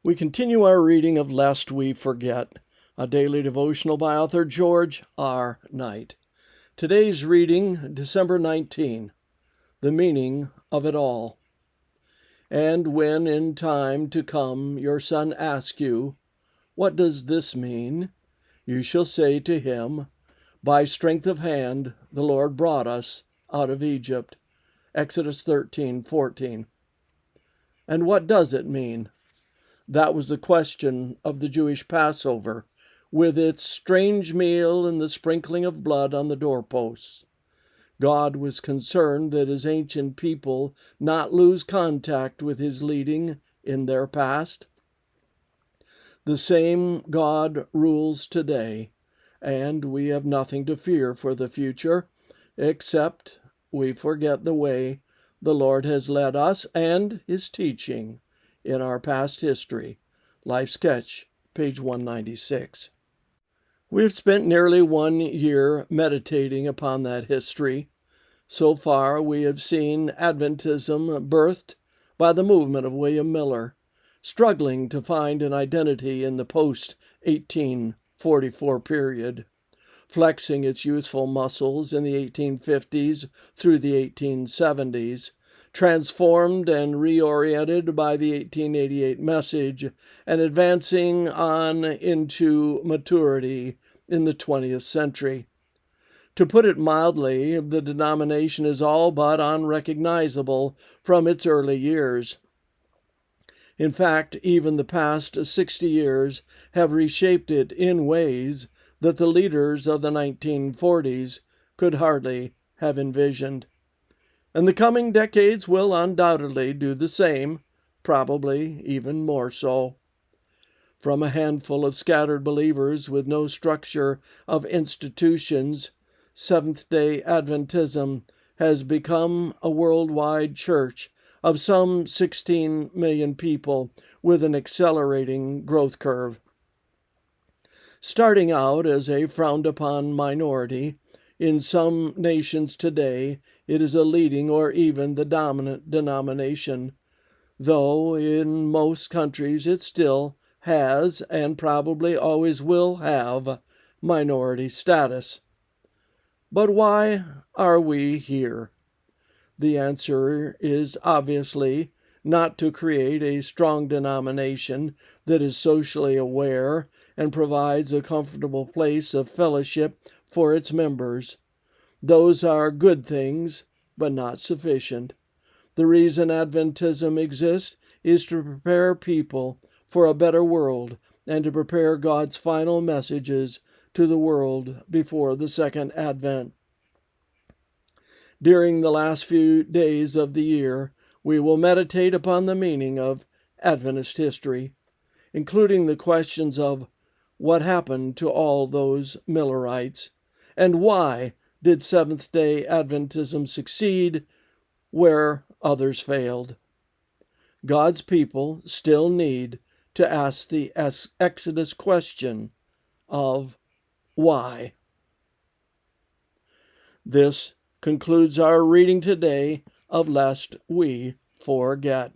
We continue our reading of Lest We Forget, a daily devotional by author George R. Knight. Today's reading, December 19, The Meaning of It All. And when in time to come your son asks you, "What does this mean?" you shall say to him, "By strength of hand the Lord brought us out of Egypt." Exodus 13:14. And what does it mean? That was the question of the Jewish Passover, with its strange meal and the sprinkling of blood on the doorposts. God was concerned that his ancient people not lose contact with his leading in their past. The same God rules today, and we have nothing to fear for the future, except we forget the way the Lord has led us and his teaching in our past history. Life Sketch, page 196. We have spent nearly 1 year meditating upon that history. So far, we have seen Adventism birthed by the movement of William Miller, struggling to find an identity in the post-1844 period, flexing its youthful muscles in the 1850s through the 1870s, transformed and reoriented by the 1888 message, and advancing on into maturity in the 20th century. To put it mildly, the denomination is all but unrecognizable from its early years. In fact, even the past 60 years have reshaped it in ways that the leaders of the 1940s could hardly have envisioned. And the coming decades will undoubtedly do the same, probably even more so. From a handful of scattered believers with no structure of institutions, Seventh-day Adventism has become a worldwide church of some 16 million people with an accelerating growth curve. Starting out as a frowned-upon minority, in some nations today it is a leading or even the dominant denomination, though in most countries it still has and probably always will have minority status. But why are we here? The answer is obviously not to create a strong denomination that is socially aware and provides a comfortable place of fellowship for its members. Those are good things, but not sufficient. The reason Adventism exists is to prepare people for a better world and to prepare God's final messages to the world before the second advent. During the last few days of the year, we will meditate upon the meaning of Adventist history, including the questions of what happened to all those Millerites, and why did Seventh-day Adventism succeed where others failed. God's people still need to ask the Exodus question of why. This concludes our reading today of Lest We Forget.